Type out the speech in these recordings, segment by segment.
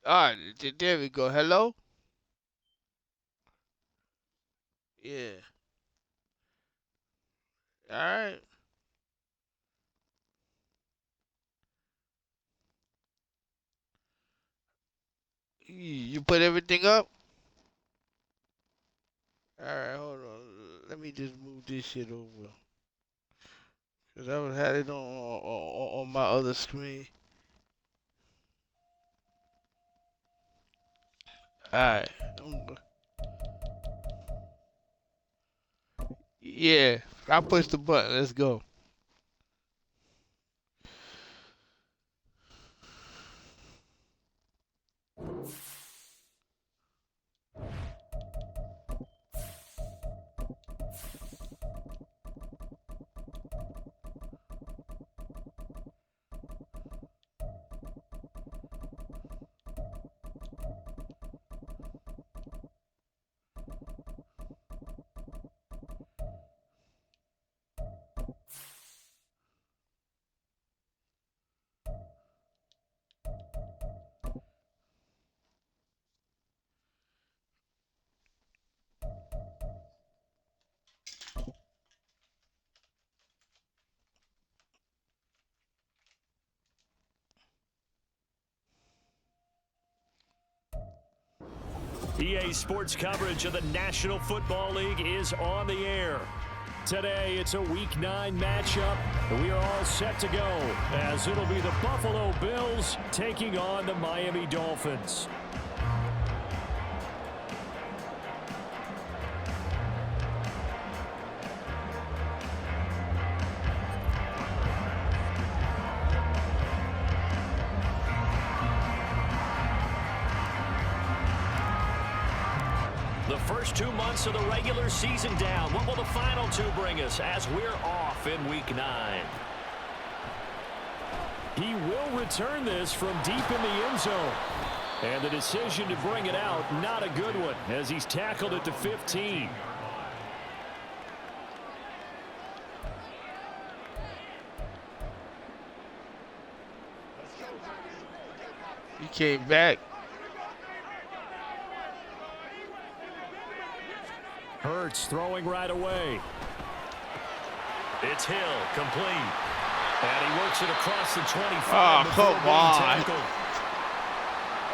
All right, there we go. Hello? Yeah. All right. You put everything up? All right, hold on. Let me just move this shit over. Because I was had it on my other screen. All right. Yeah, I push the button. Let's go. EA Sports coverage of the National Football League is on the air. Today, it's a Week 9 matchup. We are all set to go as it'll be the Buffalo Bills taking on the Miami Dolphins. The first 2 months of the regular season down. What will the final 2 bring us as we're off in Week 9? He will return this from deep in the end zone. And the decision to bring it out, not a good one, as he's tackled at the 15. He came back. Hurts throwing right away. It's Hill, complete. And he works it across the 25. Oh, come on.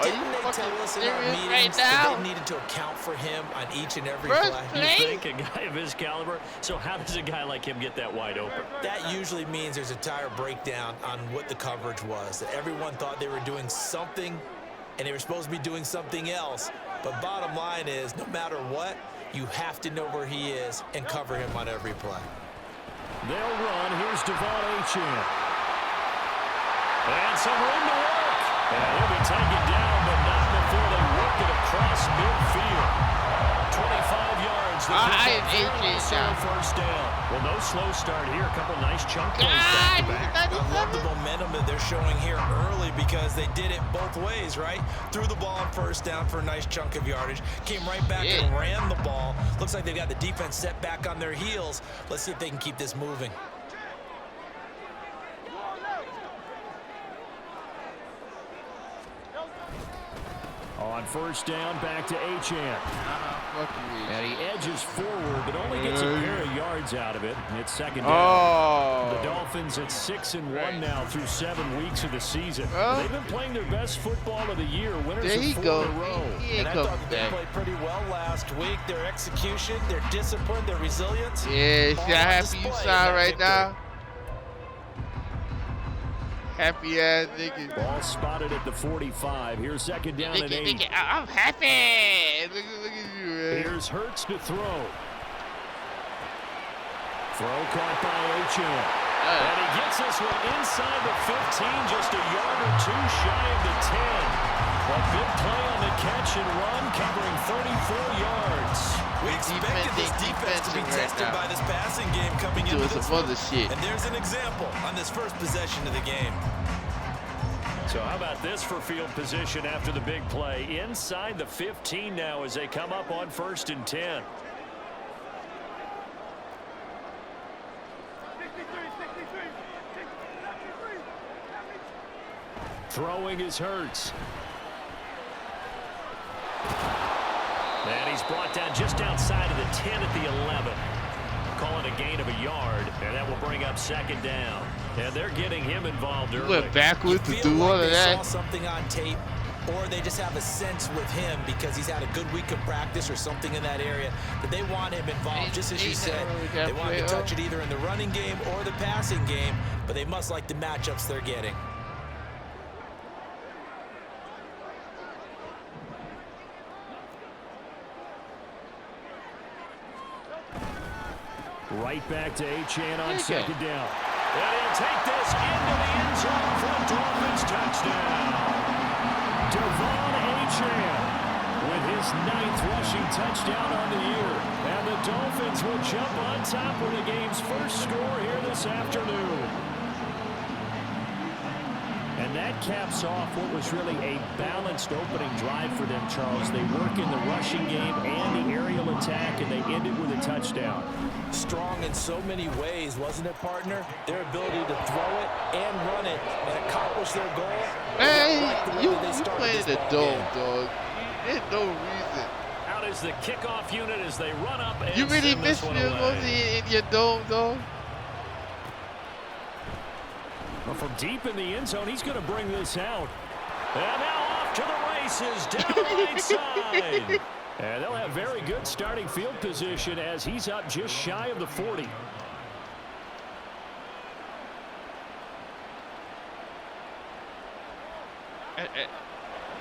Didn't they tell us in our meetings that they needed to account for him on each and every play? You think a guy of his caliber? So how does a guy like him get that wide open? That usually means there's a tire breakdown on what the coverage was. That everyone thought they were doing something, and they were supposed to be doing something else. But bottom line is, no matter what, you have to know where he is and cover him on every play. They'll run. Here's Devon Achane. And some room to work. And he'll be taken down, but not before they work it across midfield. 25 yards. First down. Well, no slow start here. A couple nice chunk plays back to back. I love the momentum that they're showing here early because they did it both ways, right? Threw the ball on first down for a nice chunk of yardage. Came right back and ran the ball. Looks like they've got the defense set back on their heels. Let's see if they can keep this moving. On first down, back to Achane. And he edges forward, but only gets a pair of yards out of it. It's second down. The Dolphins at 6-1 now through 7 weeks of the season. They've been playing their best football of the year. Winners of 4 in a row. And I thought they played pretty well last week. Their execution, their discipline, their resilience. Yeah, see how happy you sound right now? Happy ass nigga. Ball spotted at the 45. Here's second down and 8. I'm happy. Look at you, man. Here's Hurts to throw. Throw caught by Achane. And he gets this one inside the 15, just a yard or 2 shy of the 10. A big play on the catch and run, covering 34 yards. We expected this defense to be tested by this passing game coming into this one. And there's an example on this first possession of the game. So how about this for field position after the big play? Inside the 15 now as they come up on 1st and 10. Throwing is Hurts. And he's brought down just outside of the 10 at the 11. Calling a gain of a yard, and that will bring up second down. And they're getting him involved early. Went backwards to do all of that. Saw something on tape, or they just have a sense with him because he's had a good week of practice or something in that area that they want him involved. Just as you said, they want him to touch it either in the running game or the passing game, but they must like the matchups they're getting. Right back to Achane on second down. And he'll take this into the end zone for a Dolphins touchdown. Devon Achane with his 9th rushing touchdown on the year. And the Dolphins will jump on top of the game's first score here this afternoon. And that caps off what was really a balanced opening drive for them, Charles. They work in the rushing game and the aerial attack, and they end it with a touchdown. Strong in so many ways, wasn't it, partner? Their ability to throw it and run it and accomplish their goal. Hey, you played the dome, dog. There's no reason. Out is the kickoff unit as they run up and you really missed me in your dome, dog. Well, from deep in the end zone, he's going to bring this out. And now off to the races down the right side. And they'll have very good starting field position as he's up just shy of the 40.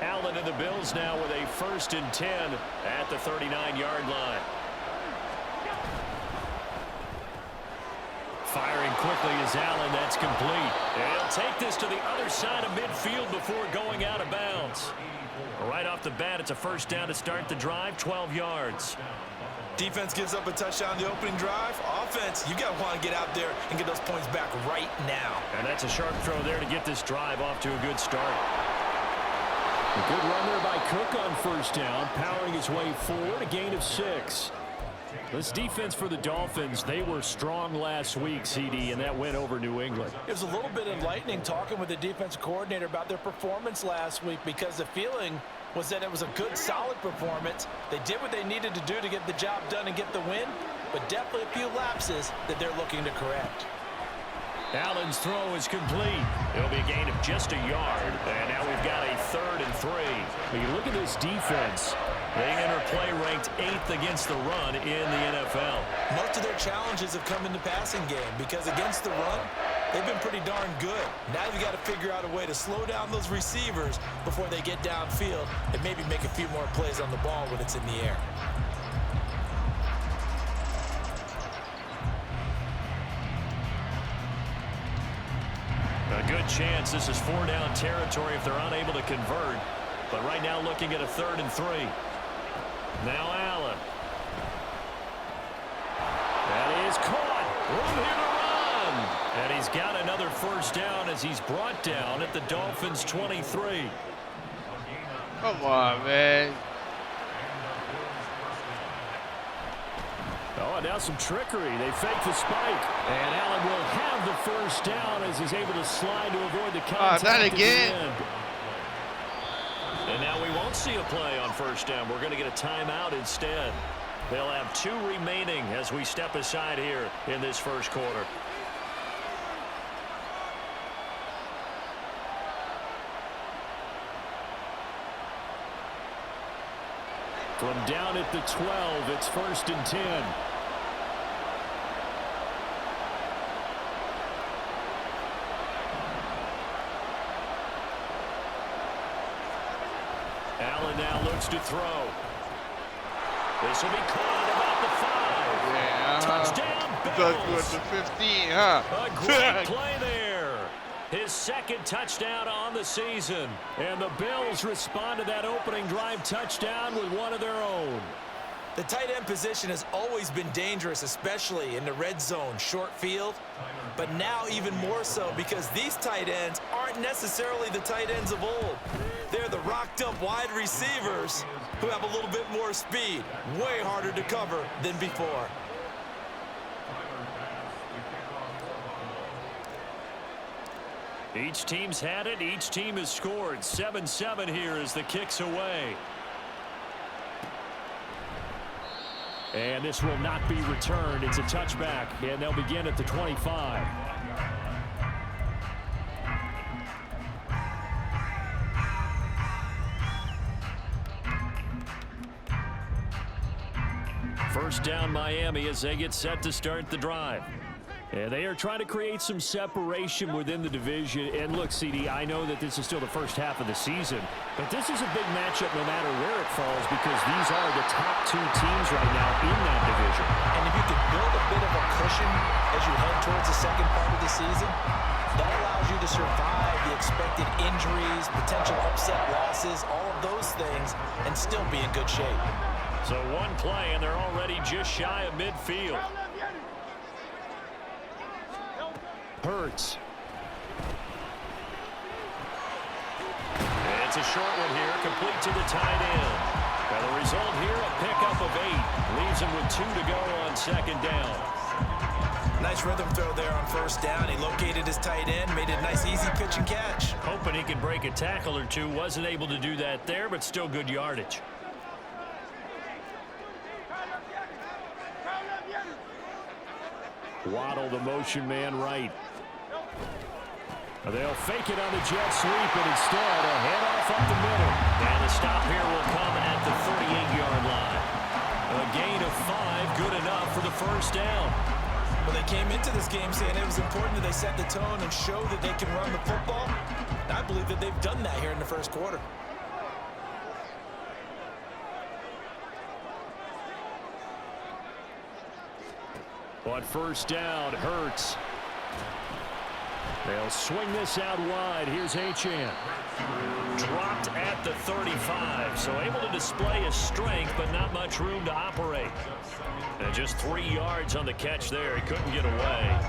Allen and the Bills now with a 1st and 10 at the 39-yard line. Firing quickly is Allen. That's complete. And he'll take this to the other side of midfield before going out of bounds. Right off the bat, it's a 1st down to start the drive, 12 yards. Defense gives up a touchdown the opening drive. Offense, you got to want to get out there and get those points back right now. And that's a sharp throw there to get this drive off to a good start. A good run there by Cook on 1st down, powering his way forward, a gain of 6. This defense for the Dolphins, they were strong last week, CD, and that went over New England. It was a little bit enlightening talking with the defense coordinator about their performance last week because the feeling was that it was a good, solid performance. They did what they needed to do to get the job done and get the win, but definitely a few lapses that they're looking to correct. Allen's throw is complete. It'll be a gain of just a yard. And now we've got a 3rd and 3. When you look at this defense, they enter play ranked 8th against the run in the NFL. Most of their challenges have come in the passing game because against the run, they've been pretty darn good. Now you've got to figure out a way to slow down those receivers before they get downfield and maybe make a few more plays on the ball when it's in the air. A good chance this is 4-down territory if they're unable to convert. But right now looking at a 3rd and 3. Now Allen. That is caught. Room here to run. And he's got another 1st down as he's brought down at the Dolphins' 23. Come on, man. Oh, and now some trickery. They fake the spike. And Allen will have the 1st down as he's able to slide to avoid the contact. Not again. And now we won't see a play on 1st down. We're going to get a timeout instead. They'll have 2 remaining as we step aside here in this 1st quarter. From down at the 12, it's 1st and 10. Allen now looks to throw. This will be caught at about the 5. Yeah, Touchdown, Bills. Bills. The 15, huh? A great play there. His 2nd touchdown on the season. And the Bills respond to that opening drive touchdown with one of their own. The tight end position has always been dangerous, especially in the red zone, short field. But now even more so because these tight ends aren't necessarily the tight ends of old. They're the rocked-up wide receivers who have a little bit more speed. Way harder to cover than before. Each team's had it. Each team has scored. 7-7 here as the kick's away. And this will not be returned. It's a touchback, and they'll begin at the 25. First down Miami as they get set to start the drive. And they are trying to create some separation within the division. And look, CD, I know that this is still the first half of the season, but this is a big matchup no matter where it falls because these are the top two teams right now in that division. And if you could build a bit of a cushion as you head towards the second part of the season, that allows you to survive the expected injuries, potential upset losses, all of those things, and still be in good shape. So one play, and they're already just shy of midfield. Hurts. It's a short one here, complete to the tight end. Well, the result here, a pickup of 8. Leaves him with 2 to go on second down. Nice rhythm throw there on first down. He located his tight end, made it a nice easy pitch and catch. Hoping he could break a tackle or two. Wasn't able to do that there, but still good yardage. Waddle, the motion man right. They'll fake it on the jet sweep, and instead a handoff up the middle. And the stop here will come at the 38-yard line. A gain of 5, good enough for the first down. Well, they came into this game saying it was important that they set the tone and show that they can run the football. And I believe that they've done that here in the first quarter. On first down, Hurts. They'll swing this out wide. Here's Achane. Dropped at the 35, so able to display his strength, but not much room to operate. And just 3 yards on the catch there. He couldn't get away.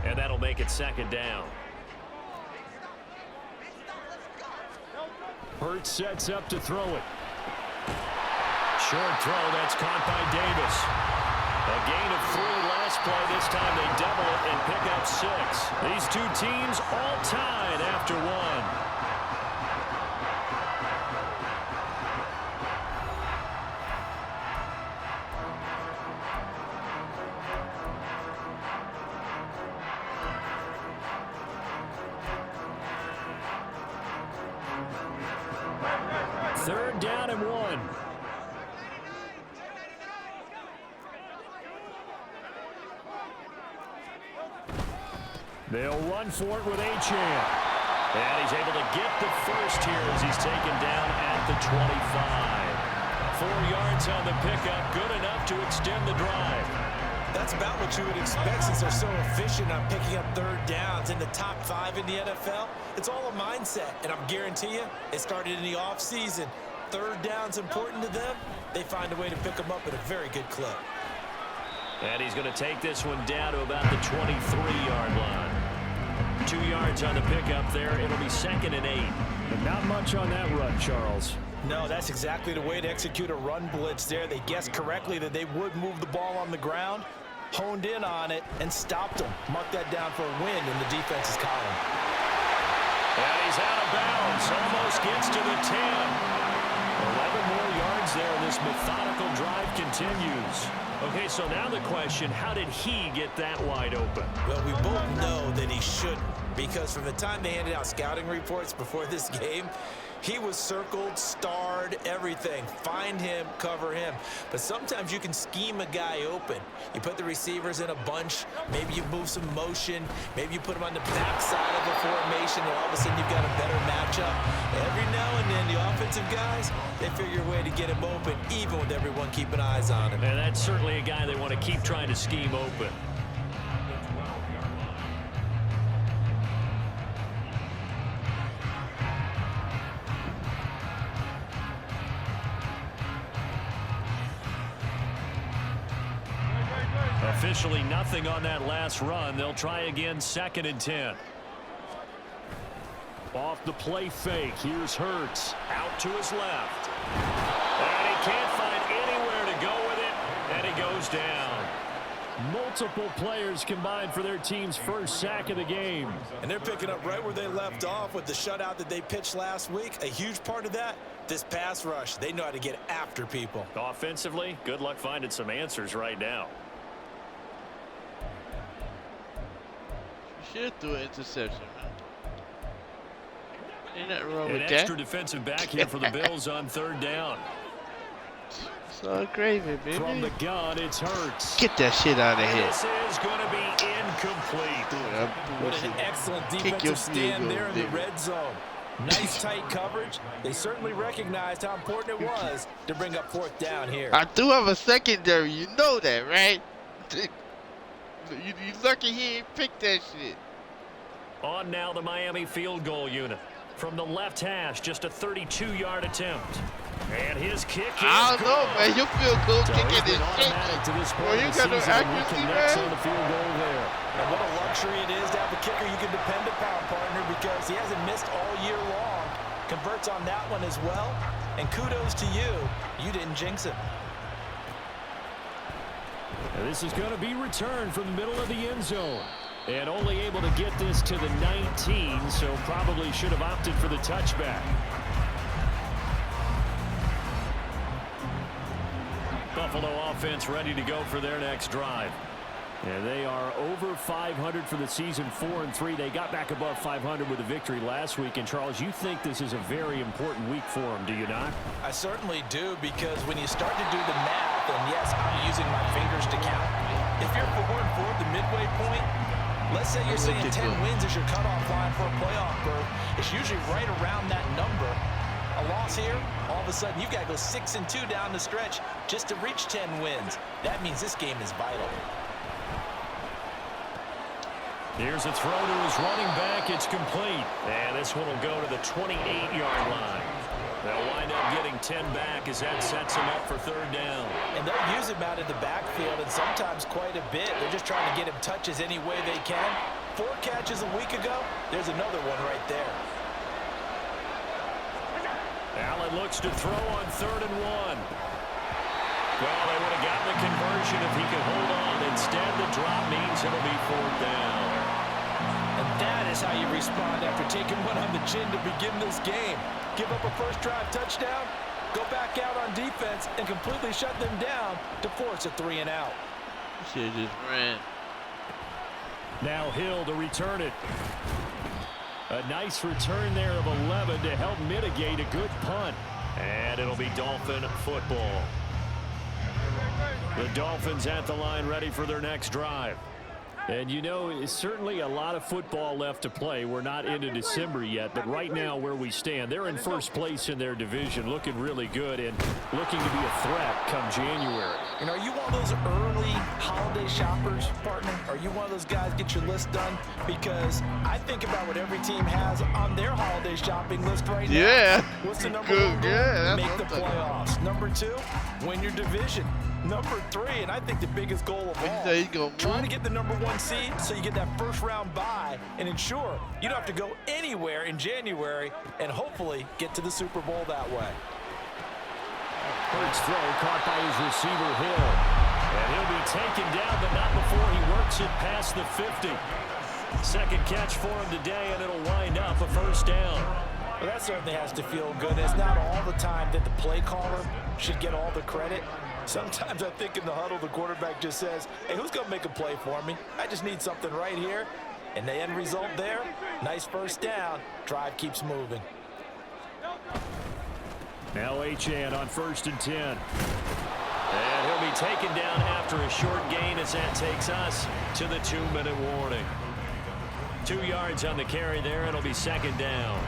And that'll make it second down. Hurts sets up to throw it. Short throw, that's caught by Davis. A gain of 3 last play. This time they double it and pick up 6. These two teams all tied after 1. Third down and 1. They'll run for it with Achane. And he's able to get the first here as he's taken down at the 25. 4 yards on the pickup, good enough to extend the drive. That's about what you would expect since they're so efficient on picking up third downs in the top 5 in the NFL. It's all a mindset, and I'm guarantee you it started in the offseason. Third down's important to them. They find a way to pick them up at a very good clip. And he's going to take this one down to about the 23-yard line. 2 yards on the pickup there. It'll be second and 8. But not much on that run, Charles. No, that's exactly the way to execute a run blitz there. They guessed correctly that they would move the ball on the ground, honed in on it, and stopped them. Mark that down for a win in the defense's column. And he's out of bounds. Almost gets to the 10. 11 more yards there. This methodical drive continues. Okay, so now the question, how did he get that wide open? Well, we both know that he shouldn't, because from the time they handed out scouting reports before this game, he was circled, starred, everything. Find him, cover him. But sometimes you can scheme a guy open. You put the receivers in a bunch. Maybe you move some motion. Maybe you put them on the backside of a formation, and all of a sudden you've got a better matchup. Every now and then, the offensive guys, they figure a way to get him open, even with everyone keeping eyes on him. And that's certainly a guy they want to keep trying to scheme open. Officially nothing on that last run. They'll try again, second and 10. Off the play fake. Here's Hurts. Out to his left. And he can't find anywhere to go with it. And he goes down. Multiple players combined for their team's first sack of the game. And they're picking up right where they left off with the shutout that they pitched last week. A huge part of that, this pass rush. They know how to get after people. Offensively, good luck finding some answers right now. You should do an interception, man. Ain't nothing wrong with that. An extra defensive back here for the Bills on third down. It's all gravy, baby. From the gun, it's Hurts. Get that shit out of here. This is going to be incomplete. What an excellent defensive stand there in the red zone. Nice tight coverage. They certainly recognized how important it was to bring up fourth down here. I do have a secondary. You know that, right? You lucky he ain't picked that shit. On now the Miami field goal unit. From the left hash, just a 32-yard attempt. And his kick is I don't know, man. You feel good so kicking this shit. Boy, you got no accuracy, man. On the field goal there. And what a luxury it is to have a kicker you can depend upon, partner, because he hasn't missed all year long. Converts on that one as well. And kudos to you. You didn't jinx him. And this is going to be returned from the middle of the end zone. And only able to get this to the 19, so probably should have opted for the touchback. Buffalo offense ready to go for their next drive. And they are over 500 for the season, 4-3. They got back above 500 with a victory last week. And, Charles, you think this is a very important week for them, do you not? I certainly do, because when you start to do the math, and yes, I'm using my fingers to count. If you're 4-4 at the midway point, let's say you're saying 10 wins is your cutoff line for a playoff berth. It's usually right around that number. A loss here, all of a sudden you've got to go 6-2 down the stretch just to reach 10 wins. That means this game is vital. Here's a throw to his running back. It's complete. And this one will go to the 28-yard line. They'll wind up getting 10 back as that sets him up for third down. And they'll use him out of the backfield, and sometimes quite a bit. They're just trying to get him touches any way they can. 4 catches a week ago. There's another one right there. Allen looks to throw on 3rd and 1. Well, they would have gotten the conversion if he could hold on. Instead, the drop means it'll be 4th down. And that is how you respond after taking one on the chin to begin this game. Give up a first drive touchdown, go back out on defense, and completely shut them down to force a 3-and-out. Shit just ran. Now Hill to return it. A nice return there of 11 to help mitigate a good punt. And it'll be Dolphin football. The Dolphins at the line ready for their next drive. And you know, it's certainly a lot of football left to play. We're not into December yet, but right now where we stand, they're in first place in their division, looking really good and looking to be a threat come January. And are you one of those early holiday shoppers, partner? Are you one of those guys get your list done? Because I think about what every team has on their holiday shopping list right now. Yeah. What's the number one goal? Yeah, make the playoffs. Number 2, win your division. Number 3, and I think the biggest goal of all, trying to get the number 1 seed so you get that first round bye and ensure you don't have to go anywhere in January and hopefully get to the Super Bowl that way. Hurts throw caught by his receiver Hill. And he'll be taken down, but not before he works it past the 50. Second catch for him today, and it'll wind up a first down. Well, that certainly has to feel good. It's not all the time that the play caller should get all the credit. Sometimes I think in the huddle, the quarterback just says, hey, who's going to make a play for me? I just need something right here. And the end result there, nice first down. Drive keeps moving. Now Achane on 1st and 10. And he'll be taken down after a short gain as that takes us to the 2-minute warning. 2 yards on the carry there. It'll be 2nd down.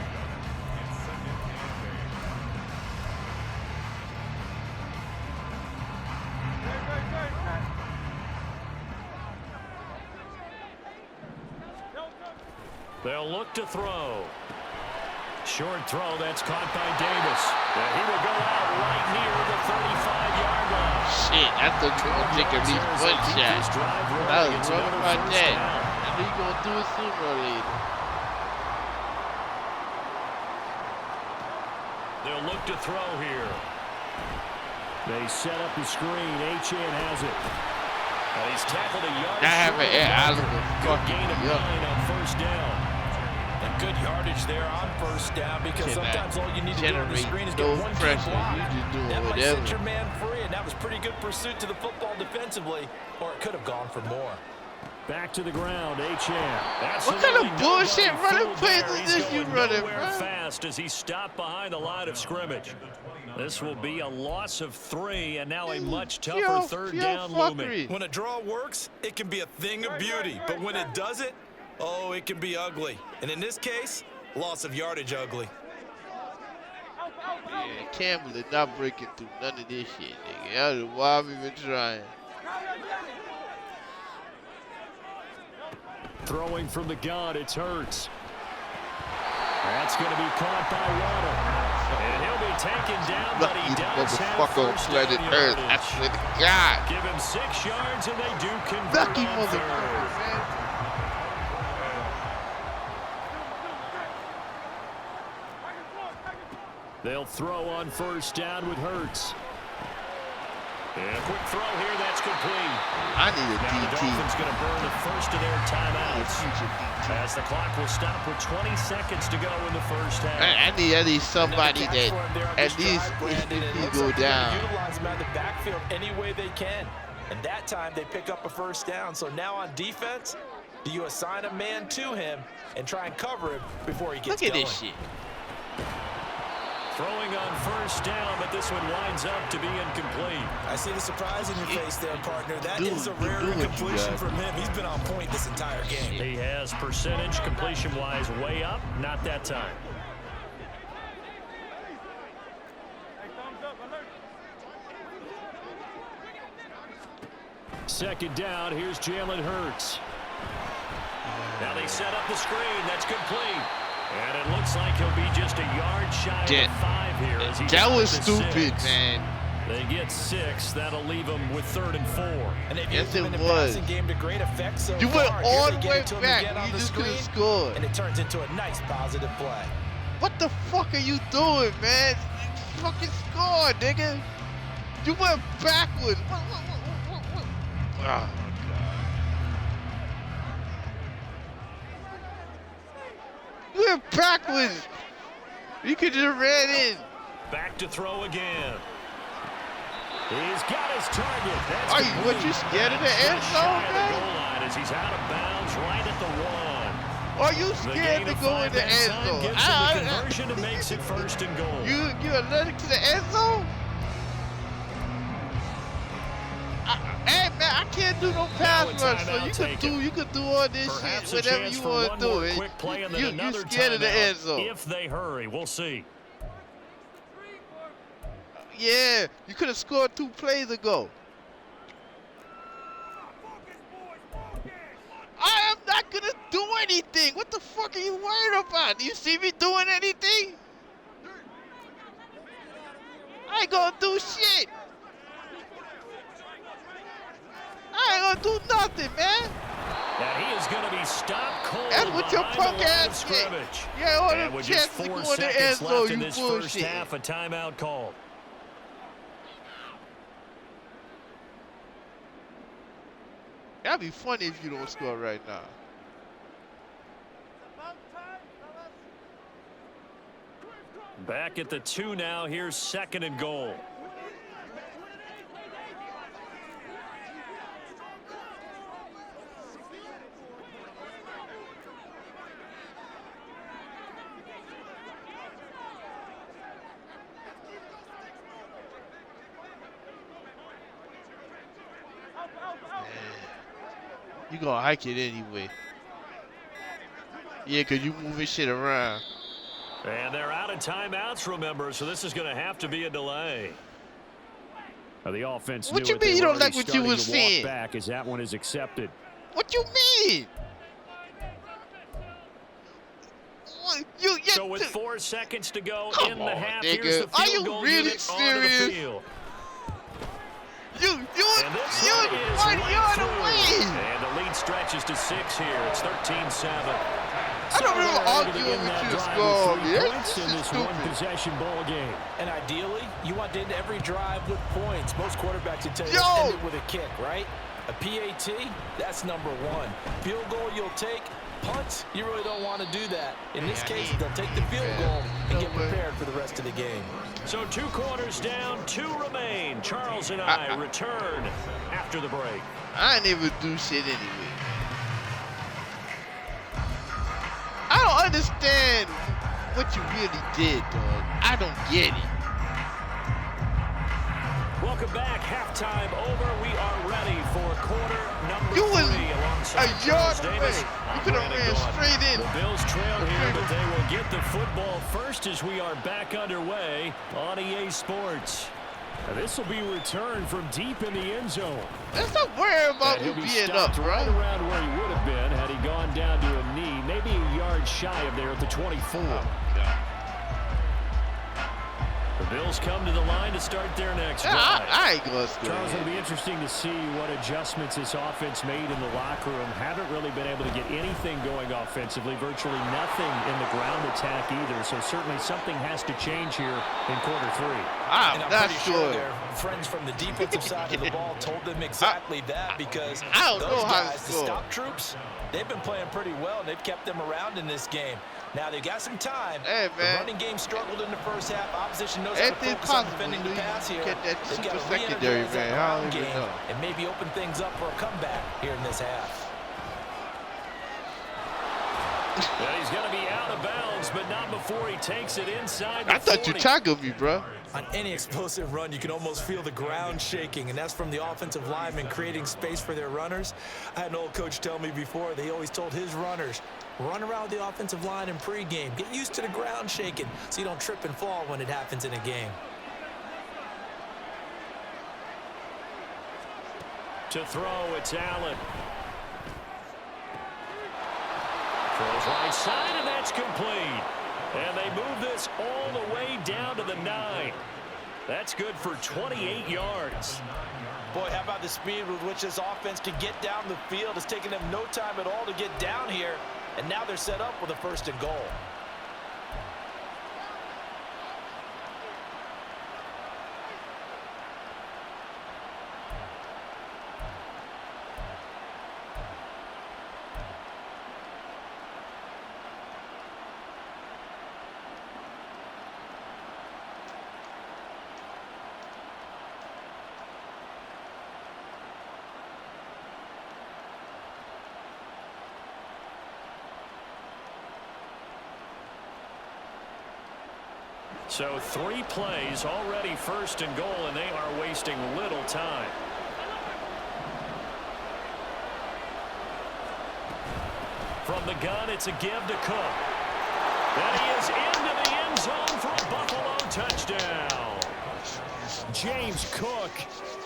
They'll look to throw. Short throw, that's caught by Davis. And he will go out right near the 35-yard line. Shit, I thought you were taking me one shot. I was wrong about that. I knew you were going to do it sooner or later. They'll look to throw here. They set up the screen. Achane has it. And he's tackled a yard. That happened at Good gain of 9 on first down. And good yardage there on first down because sometimes all you need to do on the screen is get one key block. That might set your man free, and that was pretty good pursuit to the football defensively, or it could have gone for more. Back to the ground, H.M. What kind of bullshit running plays is this you running, bro? Fast as he stopped behind the line of scrimmage. This will be a loss of 3, and now a much tougher third down looming. When a draw works, it can be a thing of beauty, but when it doesn't, oh, it can be ugly. And in this case, loss of yardage ugly. Yeah, Campbell is not breaking through none of this shit, nigga. I don't know why I'm even trying. Throwing from the gun, it's Hurts. That's going to be caught by Waddle. And he'll be taken down, but he does have first down yardage. I swear to God. Give him 6 yards, and they do convert Lucky on motherfucker, third. man. They'll throw on first down with Hurts. And a quick throw here, that's complete. I need a now DT. The Dolphins going to burn the first of their timeouts. As the clock will stop with 20 seconds to go in the first half. I need somebody that at least he go down. Utilize him out of the backfield any way they can. And that time they pick up a first down. So now on defense, do you assign a man to him and try and cover him before he gets going? Look at this shit. Throwing on first down, but this one winds up to be incomplete. I see the surprise in your face there, partner. That is a rare incompletion from him. He's been on point this entire game. He has percentage completion-wise way up, not that time. Second down, here's Jalen Hurts. Now they set up the screen, that's complete. And it looks like he'll be just a yard shy of 5 here. As he that was stupid, man. They get 6. That'll leave them with 3rd and 4. And yes, it was. Game to great effect so you went all the way back. You just could have scored. And it turns into a nice positive play. What the fuck are you doing, man? You fucking scored, nigga. You went backwards. Oh, my God. You went backwards. You could just ran in. Back to throw again. He's got his target. That's are you, what, you scared of the end zone, man? Goal line as he's out of bounds right at the 1. Are you scared to go in the end zone? Gives him the conversion and makes it 1st and goal. You allergic to the end zone? Hey man, I can't do no pass rush, so you could do all this perhaps shit, whatever you want to do. You scared of the end zone. If they hurry, we'll see. Yeah, you could have scored 2 plays ago. I am not gonna do anything. What the fuck are you worried about? Do you see me doing anything? I ain't gonna do shit. I ain't gonna do nothing, man. Now he is gonna be stopped cold. That's what your punk ass did. Yeah, all them chances to go in the end zone, you bullshit. First half, a timeout called. That'd be funny if you don't score right now. Back at the 2 now. Here's 2nd and goal. You gonna hike it anyway. Yeah, cause you moving shit around. And they're out of timeouts, remember, so this is gonna have to be a delay. Now the offense. What you mean you don't like what you was seeing? Back as that one is accepted. What you mean? So with 4 seconds to go in the half, nigga. here's the field goal. Are you really serious? You 1 yard away. And the lead stretches to 6 here. It's 13-7. I don't really argue with you, score. Points in this one-possession ball game. And ideally, you want to end every drive with points. Most quarterbacks would tell you to end it with a kick, right? A PAT, that's number one. Field goal you'll take. Punts, you really don't want to do that. In this case, they'll take the field goal and get prepared for the rest of the game. So 2 quarters down, 2 remain. Charles and I return after the break. I ain't even do shit anyway. I don't understand what you really did, dog. I don't get it. Welcome back. Halftime over. We are ready for quarter number 3. You was Alongside a yard away. Davis, You could have ran straight in. The Bills trail here, but they will get the football first as we are back underway on EA Sports. Now this will be returned from deep in the end zone. Let's not worry about me being up, right right? around where he would have been had he gone down to a knee, maybe a yard shy of there at the 24. The Bills come to the line to start their next drive. I ain't gonna score. Charles, it'll be interesting to see what adjustments this offense made in the locker room. Haven't really been able to get anything going offensively, virtually nothing in the ground attack either. So certainly something has to change here in quarter 3. I'm pretty sure their friends from the defensive side of the ball told them exactly that, because those guys, the stop troops, they've been playing pretty well, and they've kept them around in this game. Now they've got some time. Hey, man. The running game struggled in the first half. Opposition knows how to focus on defending the pass here. Get that They've got to secondary, re-energize man. that I don't ground even game know. and maybe open things up for a comeback here in this half. Yeah, he's going to be out of bounds, but not before he takes it inside the I thought you 40. tackled me, bro. On any explosive run, you can almost feel the ground shaking, and that's from the offensive linemen creating space for their runners. I had an old coach tell me before, they always told his runners, run around the offensive line in pregame. Get used to the ground shaking so you don't trip and fall when it happens in a game. To throw, it's Allen. Throws right side, and that's complete. And they move this all the way down to the 9. That's good for 28 yards. Boy, how about the speed with which this offense can get down the field? It's taken them no time at all to get down here, and now they're set up with a 1st and goal. So 3 plays, already 1st and goal, and they are wasting little time. From the gun, it's a give to Cook. And he is into the end zone for a Buffalo touchdown. James Cook,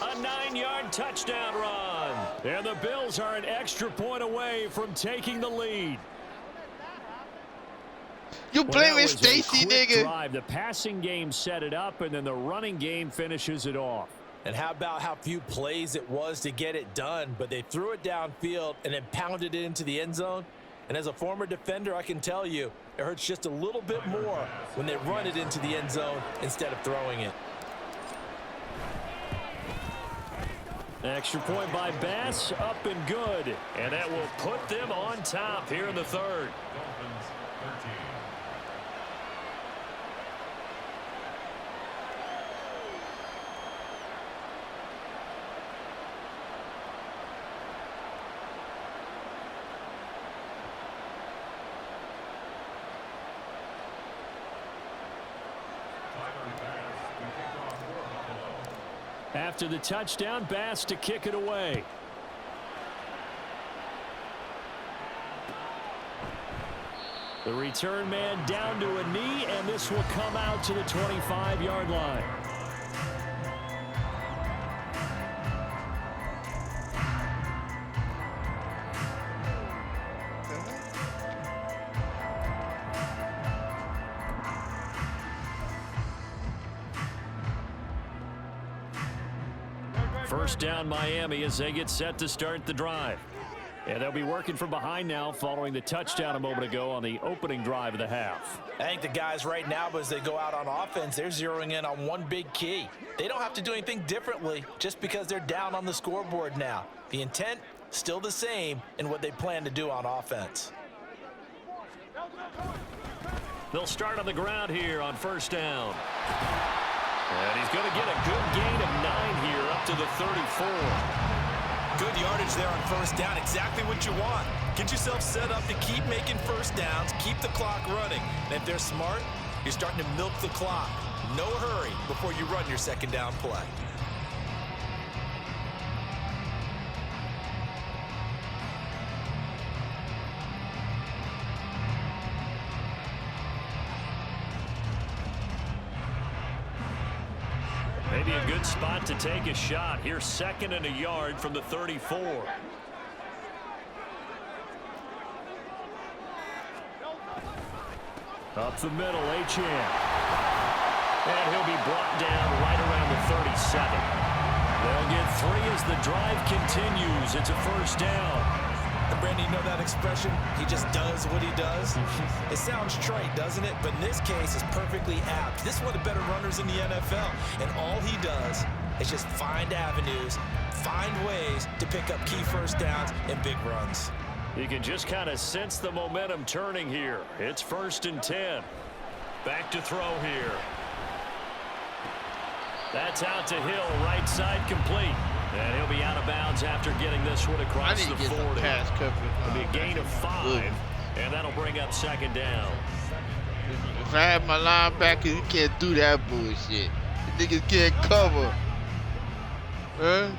a 9-yard touchdown run. And the Bills are an extra point away from taking the lead. You blaming Stacy, nigga? Drive. The passing game set it up, and then the running game finishes it off. And how about how few plays it was to get it done, but they threw it downfield and then pounded it into the end zone. And as a former defender, I can tell you, it hurts just a little bit more when they run it into the end zone instead of throwing it. Extra point by Bass, up and good. And that will put them on top here in the 3rd. After the touchdown, Bass to kick it away. The return man down to a knee, and this will come out to the 25-yard line. First down Miami as they get set to start the drive. And they'll be working from behind now following the touchdown a moment ago on the opening drive of the half. I think the guys right now, as they go out on offense, they're zeroing in on one big key. They don't have to do anything differently just because they're down on the scoreboard now. The intent, still the same in what they plan to do on offense. They'll start on the ground here on first down. And he's going to get a good gain of 9 here up to the 34. Good yardage there on first down, exactly what you want. Get yourself set up to keep making first downs, keep the clock running. And if they're smart, you're starting to milk the clock. No hurry before you run your second down play. Maybe a good spot to take a shot. Here's 2nd and a yard from the 34. Up the middle, Achane. And he'll be brought down right around the 37. They'll get 3 as the drive continues. It's a first down. And Brandon, you know that expression? He just does what he does. It sounds trite, doesn't it? But in this case, it's perfectly apt. This is one of the better runners in the NFL. And all he does is just find avenues, find ways to pick up key first downs and big runs. You can just kind of sense the momentum turning here. It's 1st and 10. Back to throw here. That's out to Hill, right side complete. And he'll be out of bounds after getting this one across the 40. It'll be a gain of 5, and that'll bring up 2nd down. If I had my linebacker, you can't do that bullshit. The niggas can't cover. Huh?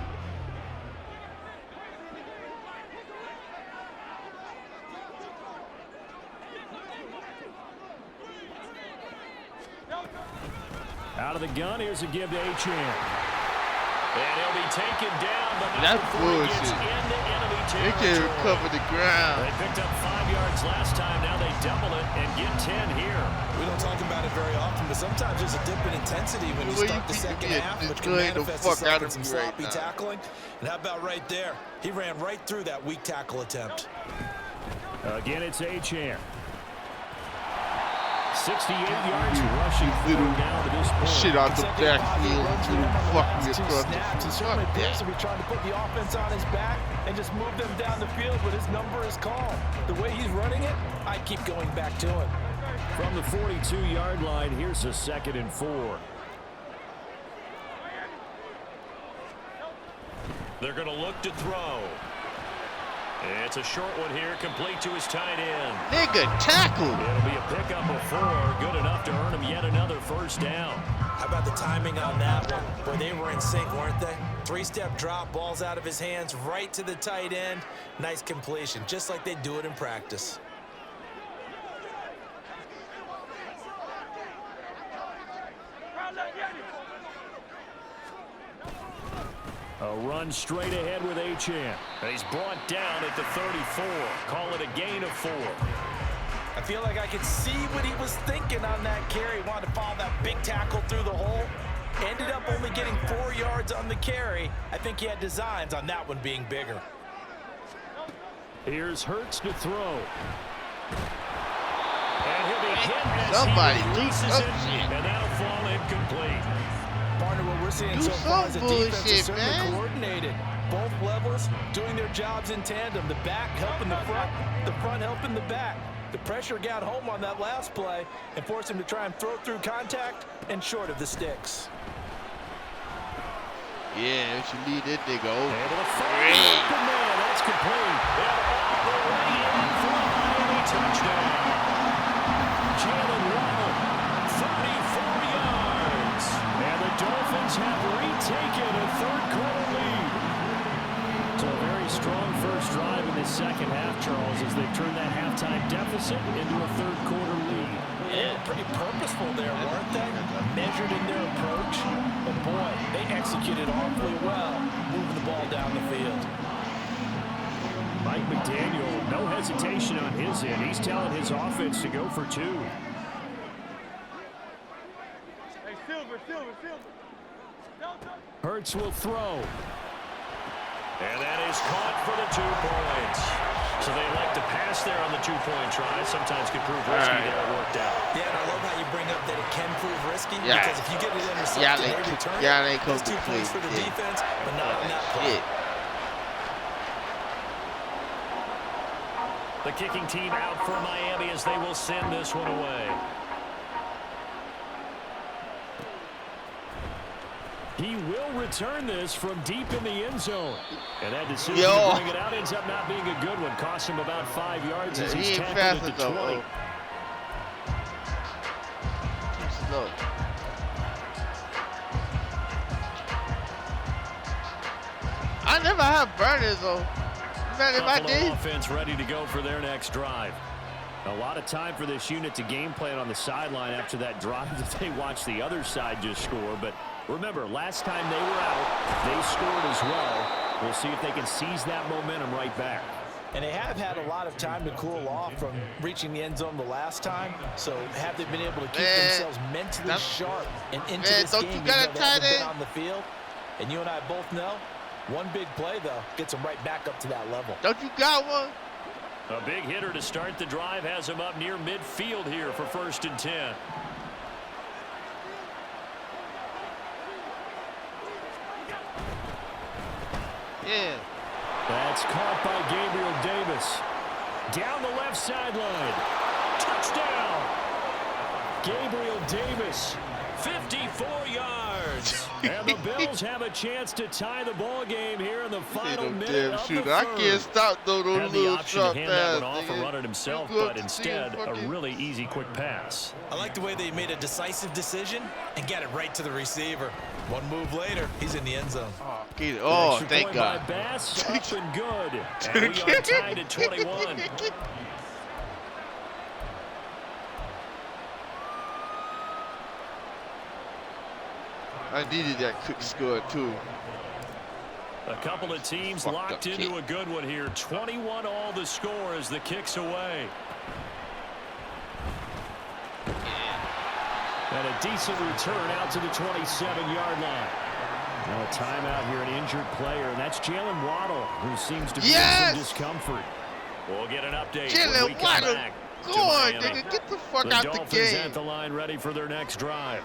Out of the gun, here's a give to Achane. And he'll be taken down, but that's bullshit. Gets into enemy territory. They can't recover the ground. They picked up 5 yards last time. Now they double it and get 10 here. We don't talk about it very often, but sometimes there's a dip in intensity when you start the second half, which can manifest itself in some sloppy tackling. And how about right there? He ran right through that weak tackle attempt. Again, it's Achane. 68 yards rushing forward down to this point. Shit out the backfield, little fucking across snaps. He certainly appears to be trying to put the offense on his back and just move them down the field, but his number is called. The way he's running it, I keep going back to him. From the 42-yard line, here's a 2nd and 4. They're going to look to throw. It's a short one here, complete to his tight end. Nigga, tackle. It'll be a pickup of 4, good enough to earn him yet another first down. How about the timing on that one? Boy, they were in sync, weren't they? 3-step drop, balls out of his hands, right to the tight end. Nice completion, just like they do it in practice. A run straight ahead with Achane. He's brought down at the 34. Call it a gain of 4. I feel like I could see what he was thinking on that carry. He wanted to follow that big tackle through the hole. Ended up only getting 4 yards on the carry. I think he had designs on that one being bigger. Here's Hurts to throw. And he'll be hit as somebody he releases do something. it, and that'll fall incomplete. Partner, what we're seeing so far is the defense is certainly coordinated. Both levels doing their jobs in tandem. The back helping the front helping the back. The pressure got home on that last play and forced him to try and throw through contact and short of the sticks. Yeah, if you lead that nigga over. Able to find the open man. That's complete. And all the way in for a Miami touchdown. Jalen Waddle, 34 yards. And the Dolphins have retaken a third-quarter lead. So a very strong first drive in the second half, Charles, as they turn that halftime deficit into a third-quarter lead. Yeah, pretty purposeful there, weren't they? Measured in their approach. But boy, they executed awfully well, moving the ball down the field. Mike McDaniel, no hesitation on his end. He's telling his offense to go for 2. Hey, Silver. Hurts will throw. And that is caught for the 2 points. So they like to pass there on the two-point try. Sometimes could prove risky there it worked out. Yeah, and I love how you bring up that it can prove risky. Because if you get it intercepted and they return it, that's 2 points for the defense, but not on that play. The kicking team out for Miami as they will send this one away. He will return this from deep in the end zone. And that decision to bring it out ends up not being a good one. Cost him about 5 yards as he's tackled at the 20. Slow. I never have burners though. Buffalo offense ready to go for their next drive. A lot of time for this unit to game plan on the sideline after that drive that they watched the other side just score. But remember, last time they were out, they scored as well. We'll see if they can seize that momentum right back. And they have had a lot of time to cool off from reaching the end zone the last time. So have they been able to keep themselves mentally sharp and into this game even though they haven't been on the field? And you and I both know, one big play, though, gets them right back up to that level. Don't you got one? A big hitter to start the drive has him up near midfield here for 1st and 10. Yeah. That's caught by Gabriel Davis. Down the left sideline. Touchdown. Gabriel Davis, 54 yards. And the Bills have a chance to tie the ball game here in the final minute of the third. I can't stop those little short passes. That one off and run it himself, but instead a really easy quick pass. I like the way they made a decisive decision and got it right to the receiver. One move later, he's in the end zone. Oh, thank God. Bass, up and good. And we are tied at 21. I needed that quick score, too. A couple of teams locked into a good one here. 21 all the score as the kick's away. And a decent return out to the 27-yard line. Now a timeout here, an injured player, and that's Jalen Waddle, who seems to be in some discomfort. We'll get an update when we come back to Miami. Get the fuck out the game. The Dolphins at the line ready for their next drive.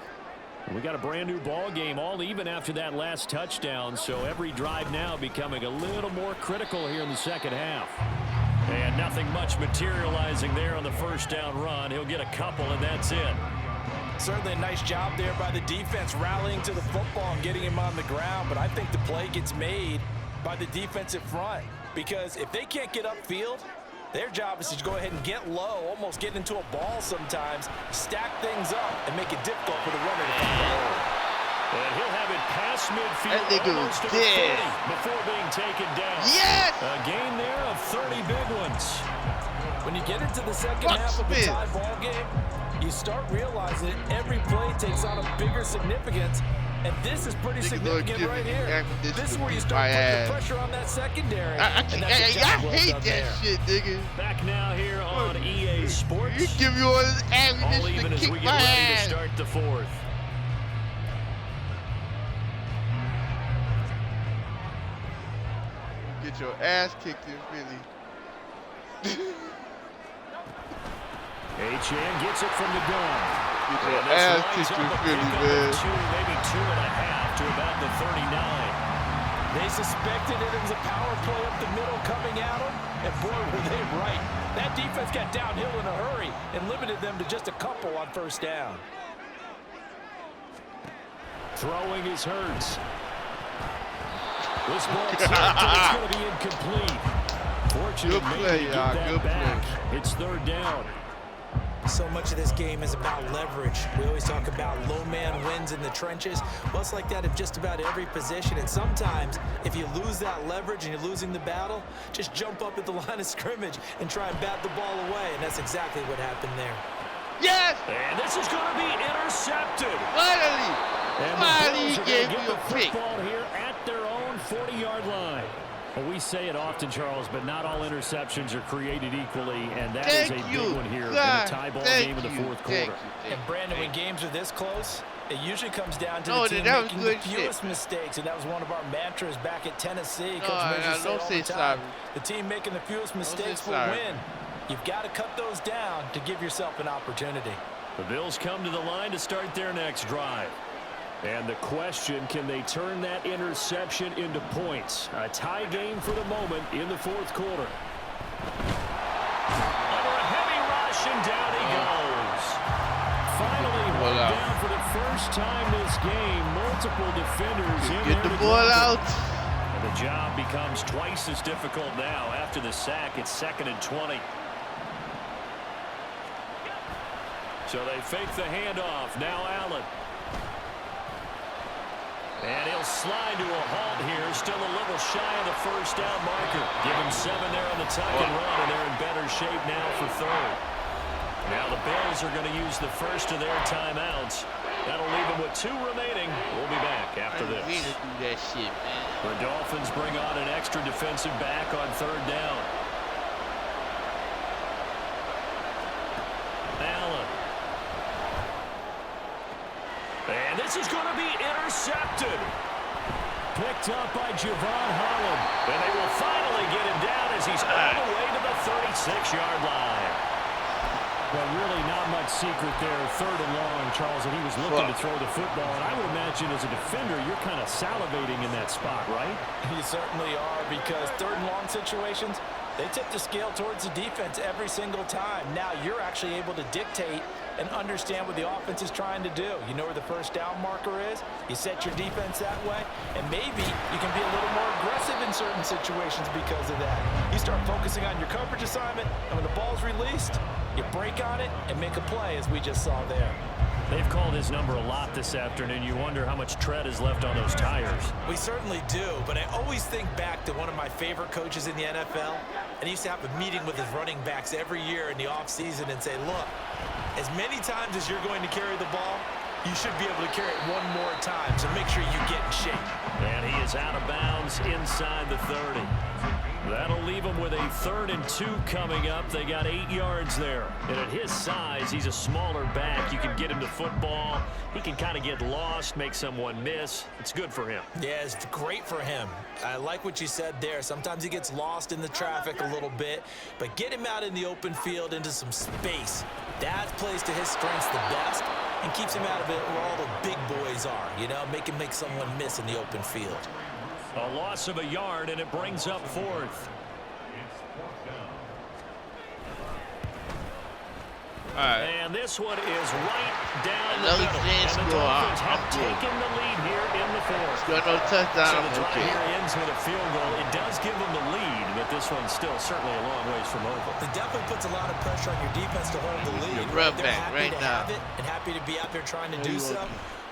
We got a brand new ball game, all even after that last touchdown, so every drive now becoming a little more critical here in the second half. And nothing much materializing there on the first down run. He'll get a couple, and that's it. Certainly a nice job there by the defense rallying to the football and getting him on the ground, but I think the play gets made by the defensive front because if they can't get upfield, their job is to go ahead and get low, almost get into a ball sometimes, stack things up, and make it difficult for the runner to find the hole. And he'll have it past midfield almost to the 40 before being taken down. Yes! A gain there of 30 big ones. When you get into the second half of the tie ball game, you start realizing that every play takes on a bigger significance. And this is pretty significant right here. This is where you start putting the pressure on that secondary. I hate that shit, nigga. Back now here on EA Sports. You give me all this ammunition all even to as kick we get my ready ass. to start the fourth. Get your ass kicked in Philly. H.N. gets it from the gun. Get your ass kicked in Philly, man. Maybe 2.5 to about the 39. They suspected it was a power play up the middle coming at them, and boy, were they right. That defense got downhill in a hurry and limited them to just a couple on first down. Throwing is Hurts. This ball tipped, it's going to be incomplete. Fortunately, maybe get that back. It's third down. So much of this game is about leverage. We always talk about low man wins in the trenches. Well, it's like that of just about every position. And sometimes, if you lose that leverage and you're losing the battle, just jump up at the line of scrimmage and try and bat the ball away. And that's exactly what happened there. Yes! And this is going to be intercepted. Finally! And Finally, the Bills are gave going to you get a the pick. football here at their own 40-yard line. Well, we say it often, Charles, but not all interceptions are created equally, and that is a big one here in a tie ball game in the fourth quarter. And Brandon, when games are this close, It usually comes down to No, the team that was making good the fewest mistakes, and that was one of our mantras back at Tennessee. Coach Major said all the time, the team making the fewest mistakes will win. You've got to cut those down to give yourself an opportunity. The Bills come to the line to start their next drive. And the question, can they turn that interception into points? A tie game for the moment in the fourth quarter. Under a heavy rush, and down he goes. Finally hauled down for the first time this game. Multiple defenders in there. Get the ball out. And the job becomes twice as difficult now. After the sack, it's 2nd and 20. So they fake the handoff. Now Allen. And he'll slide to a halt here. Still a little shy of the first down marker. Give him 7 there on the tuck and run, and they're in better shape now for 3rd. Now the Bills are going to use the first of their timeouts. That'll leave them with 2 remaining. We'll be back after this. The Dolphins bring on an extra defensive back on 3rd down. Allen. And this is going to be intercepted. Picked up by Javon Holland. And they will finally get him down as he's all the way to the 36-yard line. Well, really not much secret there. 3rd and long, Charles, and he was looking to throw the football. And I would imagine as a defender, you're kind of salivating in that spot, right? You certainly are, because 3rd and long situations, they tip the scale towards the defense every single time. Now you're actually able to dictate and understand what the offense is trying to do. You know where the first down marker is. You set your defense that way, and maybe you can be a little more aggressive in certain situations because of that. You start focusing on your coverage assignment, and when the ball's released, you break on it and make a play, as we just saw there. They've called his number a lot this afternoon. You wonder how much tread is left on those tires. We certainly do, but I always think back to one of my favorite coaches in the NFL, and he used to have a meeting with his running backs every year in the offseason and say, look, as many times as you're going to carry the ball, you should be able to carry it one more time, so make sure you get in shape. And he is out of bounds inside the 30. That'll leave him with a 3rd and 2 coming up. They got 8 yards there. And at his size, he's a smaller back. You can get him to football. He can kind of get lost, make someone miss. It's good for him. Yeah, it's great for him. I like what you said there. Sometimes he gets lost in the traffic a little bit, but get him out in the open field into some space. That plays to his strengths the best and keeps him out of it where all the big boys are, you know, make someone miss in the open field. A loss of a yard, and it brings up 4th. And this one is right down the middle. And the Dolphins have taken the lead here in the 4th. Got no touchdown. So the drive here ends with a field goal. It does give them the lead, but this one's still certainly a long ways from over. It definitely puts a lot of pressure on your defense to hold the lead. Rub They're back happy right to now. have it and happy to be out there trying to do so.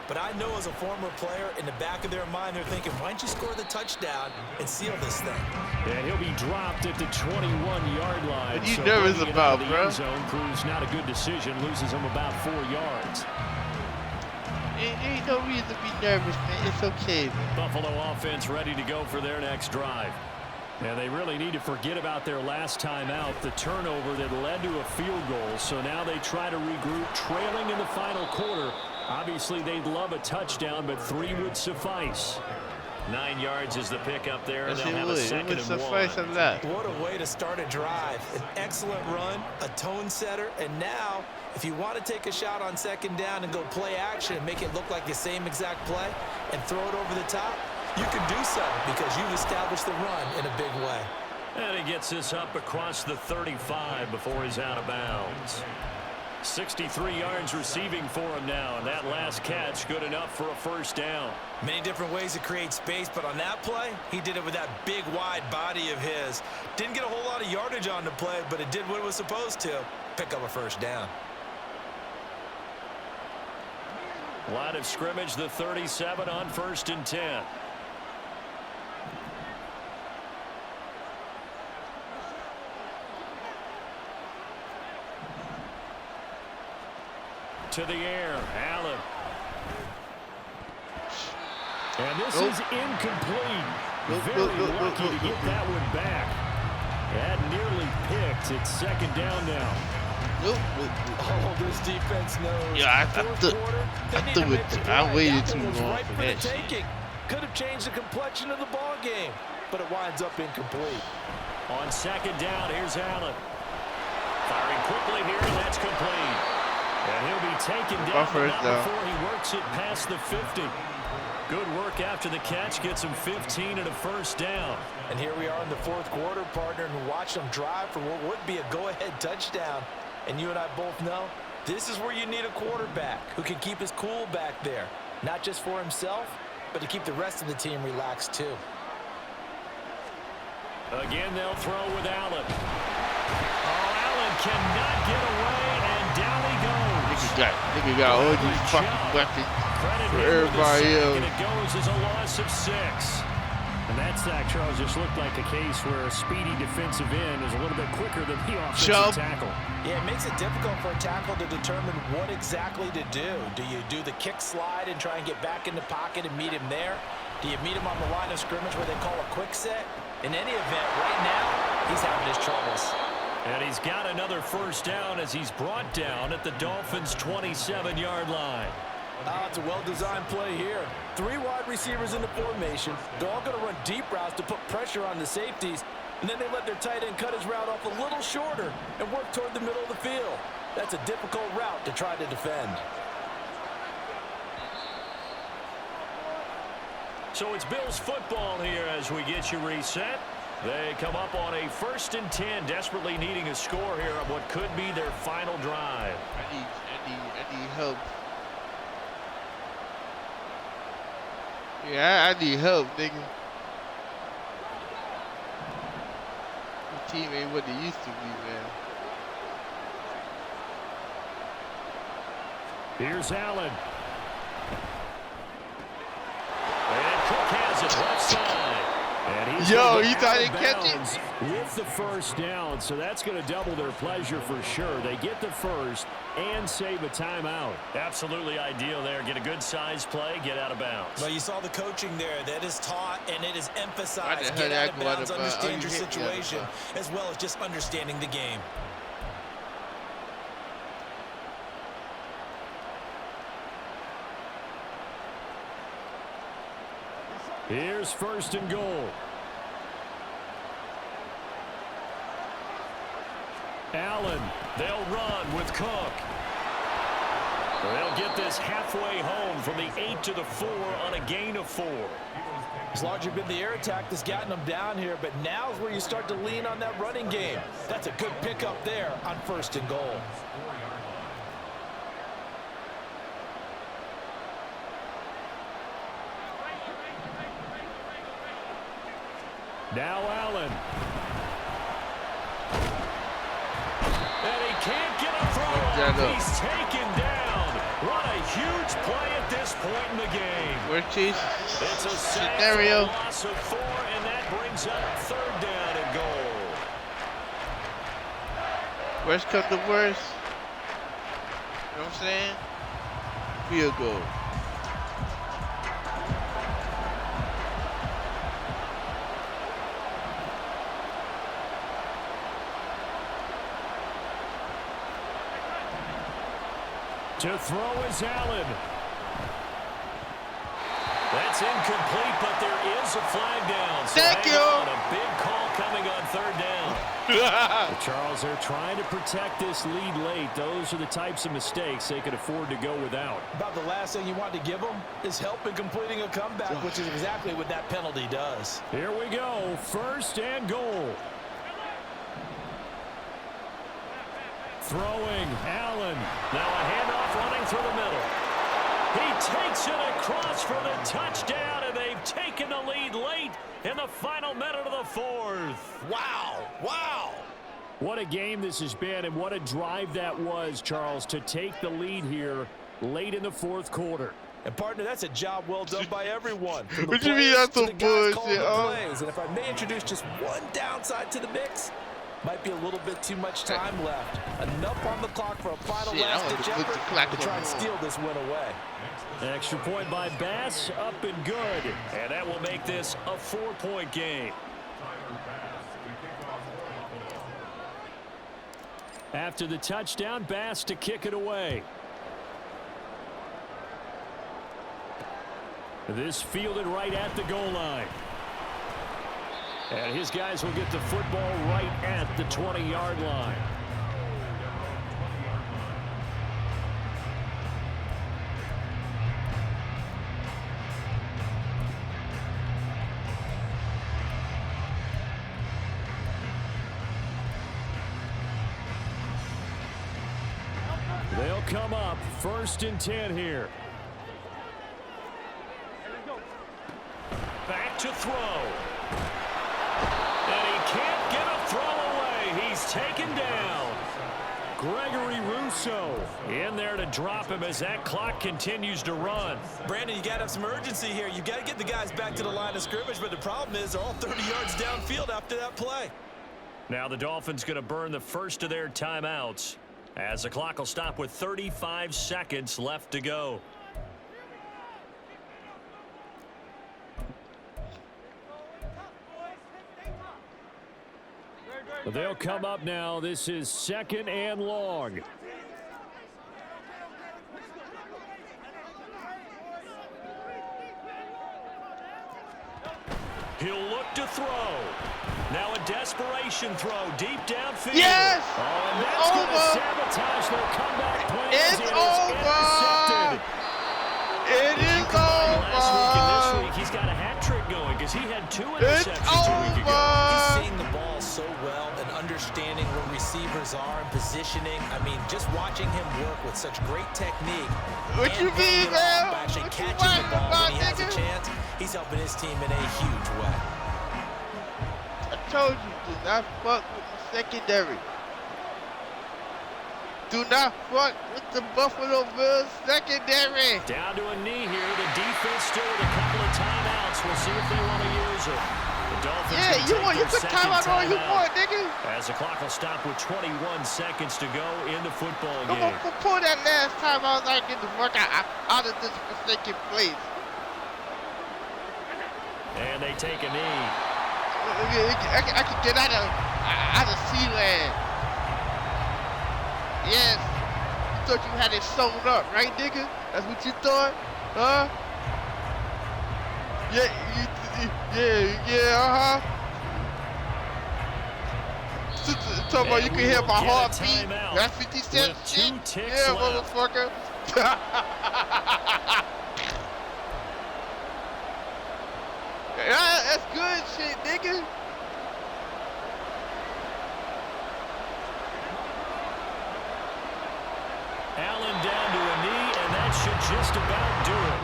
But I know as a former player, in the back of their mind, they're thinking, why don't you score the touchdown and seal this thing? And he'll be dropped at the 21-yard line. What are you nervous about, bro? End zone proves not a good decision, loses him about 4 yards. Ain't no reason to be nervous, man. It's okay, man. Buffalo offense ready to go for their next drive. And they really need to forget about their last time out, the turnover that led to a field goal. So now they try to regroup, trailing in the final quarter. Obviously, they'd love a touchdown, but 3 would suffice. 9 yards is the pick up there, and they'll have a 2nd and 1. What a way to start a drive. An excellent run, a tone setter, and now, if you want to take a shot on 2nd down and go play action and make it look like the same exact play and throw it over the top, you can do so because you've established the run in a big way. And he gets this up across the 35 before he's out of bounds. 63 yards receiving for him now, and that last catch good enough for a first down. Many different ways to create space, but on that play, he did it with that big, wide body of his. Didn't get a whole lot of yardage on the play, but it did what it was supposed to, pick up a first down. Line of scrimmage, the 37 on 1st and 10. To the air, Allen. And this is incomplete. Very lucky to get that one back. That nearly picked. It's 2nd down now. Nope. Oh, this defense knows. Yeah, I threw it. I waited too long right for for that the shit. taking. Could have changed the complexion of the ball game, but it winds up incomplete. On second down, here's Allen. Firing quickly here, and that's complete. And he'll be taken down before he works it past the 50. Good work after the catch. Gets him 15 and a first down. And here we are in the fourth quarter, partner, and watch them drive for what would be a go-ahead touchdown. And you and I both know this is where you need a quarterback who can keep his cool back there. Not just for himself, but to keep the rest of the team relaxed too. Again, they'll throw with Allen. Oh, Allen cannot get away, and down he goes. Nigga got all these fucking weapons for everybody else. And it goes as a loss of 6. And that sack, Charles, just looked like a case where a speedy defensive end is a little bit quicker than the offensive tackle. Yeah, it makes it difficult for a tackle to determine what exactly to do. Do you do the kick slide and try and get back in the pocket and meet him there? Do you meet him on the line of scrimmage where they call a quick set? In any event, right now, he's having his troubles. And he's got another first down as he's brought down at the Dolphins' 27-yard line. It's a well-designed play here. 3 wide receivers in the formation. They're all going to run deep routes to put pressure on the safeties. And then they let their tight end cut his route off a little shorter and work toward the middle of the field. That's a difficult route to try to defend. So it's Bills football here as we get you reset. They come up on a 1st and 10, desperately needing a score here on what could be their final drive. I need help. Yeah, I need help, nigga. The team ain't what they used to be, man. Here's Allen. And Cook has it left side. And he's you thought he'd catch it? With the first down, so that's going to double their pleasure for sure. They get the first and save a timeout. Absolutely ideal there. Get a good size play, get out of bounds. Well, you saw the coaching there. That is taught and it is emphasized. Get out of bounds, understand your situation, as well as just understanding the game. Here's 1st and goal. Allen, they'll run with Cook. They'll get this halfway home from the 8 to the 4 on a gain of 4. It's largely been the air attack that's gotten them down here, but now is where you start to lean on that running game. That's a good pickup there on 1st and goal. Now Allen. And he can't get a throw. He's taken down. What a huge play at this point in the game. Worst case It's a scenario. Loss of 4, and that brings up 3rd down and goal. Worst come to worst. You know what I'm saying? Field goal. To throw is Allen. That's incomplete, but there is a flag down. So thank you. A big call coming on 3rd down. Well, Charles, they're trying to protect this lead late. Those are the types of mistakes they could afford to go without. About the last thing you want to give them is help in completing a comeback, which is exactly what that penalty does. Here we go. 1st and goal. Throwing, Allen. Now a handoff running through the middle. He takes it across for the touchdown, and they've taken the lead late in the final minute of the 4th. Wow, wow. What a game this has been, and what a drive that was, Charles, to take the lead here late in the 4th quarter. And, partner, that's a job well done by everyone. What you mean that's some bullshit? And if I may introduce just one downside to the mix, might be a little bit too much time left. Enough on the clock for a final last-ditch effort to try and steal this win away. Extra point by Bass, up and good. And that will make this a 4-point game. After the touchdown, Bass to kick it away. This fielded right at the goal line. And his guys will get the football right at the 20-yard line. They'll come up 1st and 10 here. Back to throw. And he can't get a throw away. He's taken down. Gregory Rousseau in there to drop him as that clock continues to run. Brandon, you got to have some urgency here. You got to get the guys back to the line of scrimmage, but the problem is they're all 30 yards downfield after that play. Now the Dolphins going to burn the first of their timeouts as the clock will stop with 35 seconds left to go. They'll come up now. This is 2nd and long. He'll look to throw. Now a desperation throw deep downfield. Yes! Oh, and that's going to sabotage their comeback plans. It's over! It is over! Last week and this week, he's got a hat trick going because he had 2 interceptions a week ago. He's seeing the ball so well and understanding where receivers are and positioning. I mean, just watching him work with such great technique. What you mean, man? Actually catching the ball when he has a chance. He's helping his team in a huge way. I told you, do not fuck with the secondary. Do not fuck with the Buffalo Bills secondary. Down to a knee here. The defense still with a couple of timeouts. We'll see if they want to use it. The Dolphins you can time out all you want, nigga. As the clock will stop with 21 seconds to go in the football game. I'm gonna pull that last time I was like in the fuck out of this forsaken place. And they take a knee. I can get out of Sealand. Yes. You thought you had it sewn up, right, nigga? That's what you thought? Huh? Yeah, uh-huh. Talking about you can hear my heartbeat. That's 50 cents shit? Yeah, motherfucker. That's good shit, nigga. Allen down to a knee, and that should just about do it.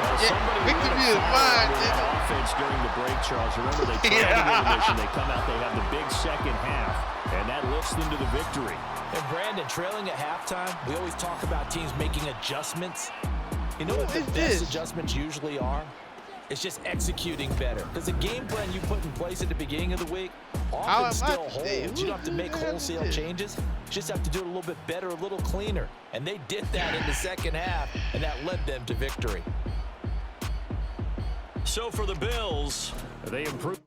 Well, victory is mine, nigga. Offense during the break, Charles. Remember, they tried to go to mission. They come out, they have the big second half, and that lifts them to the victory. And Brandon, trailing at halftime, we always talk about teams making adjustments. You know what the best adjustments usually are? It's just executing better. Because the game plan you put in place at the beginning of the week often still holds. You don't have to make wholesale changes. You just have to do it a little bit better, a little cleaner. And they did that in the second half, and that led them to victory. So for the Bills, they improved.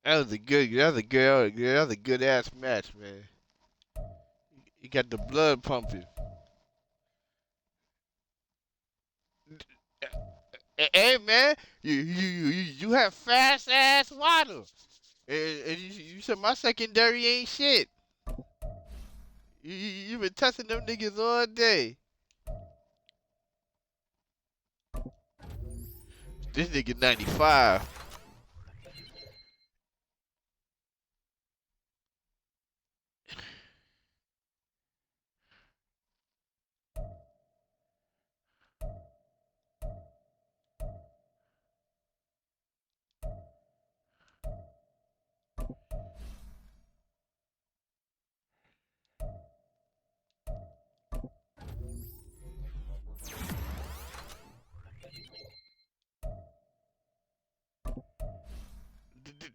That was a good ass match, man. You got the blood pumping. Hey man, you have fast ass water, and you said my secondary ain't shit. You been testing them niggas all day. This nigga 95.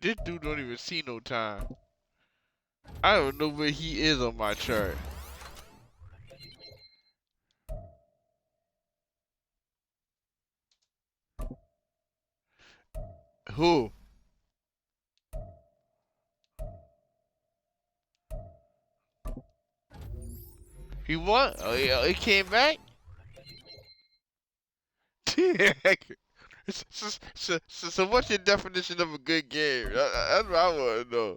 This dude don't even see no time. I don't know where he is on my chart. Who? He won? Oh, he came back? So what's your definition of a good game? That's what I want to know.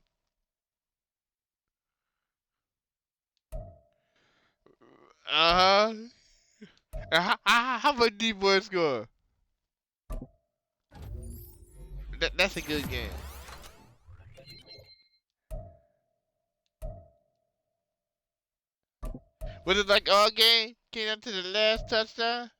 Uh-huh. How about D-Boy score? That's a good game. Was it like all game? Came down to the last touchdown?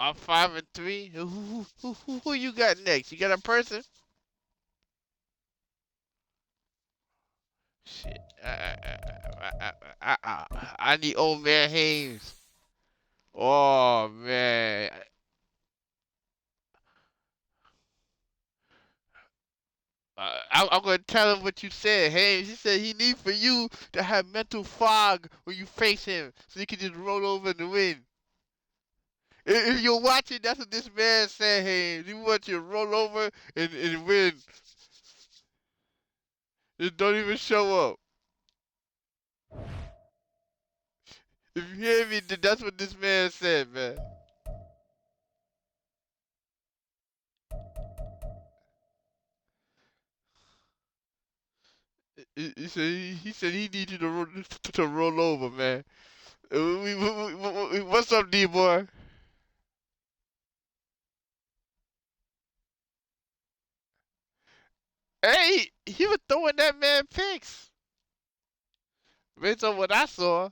I'm 5-3. Who you got next? You got a person? Shit. I need old man Haynes. Oh man. I'm gonna tell him what you said. Haynes, he said he need for you to have mental fog when you face him, so you can just roll over and win. If you're watching, that's what this man said, Haynes. He wants you to roll over and win. Just don't even show up. If you hear me, that's what this man said, man. He said he needs you to roll over, man. What's up, D boy? Hey, he was throwing that man picks. Based on what I saw.